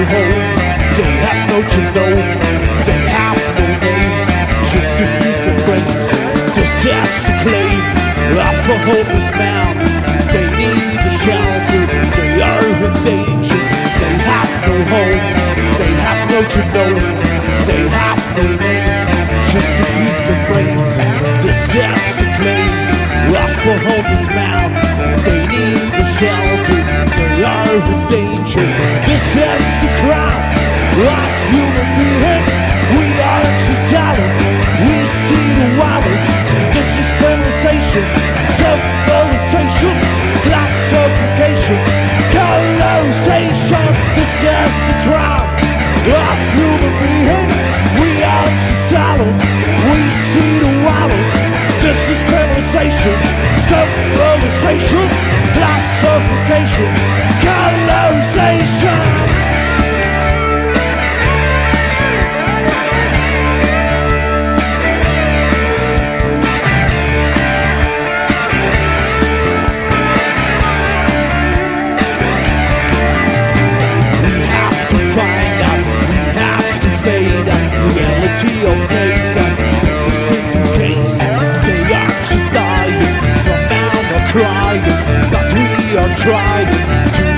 home, they have no genome, they have no names, just diffuse complaints. Disaster claim of a homeless man, they need a shelter, they are in danger. They have no home, they have no genome, they have no names, just diffuse complaints. Disaster claim of a homeless man, they need a shelter, they are in danger. Disaster crime of human being, we are just silent, we see the violence. This is criminalization, self-realization, classification, colorization. Disaster crime of human being, we are just silent, we see the violence. This is criminalization, self-realization, classification, colorization. Reality of case and innocence in case. They are just dying, some men are crying, but we are trying to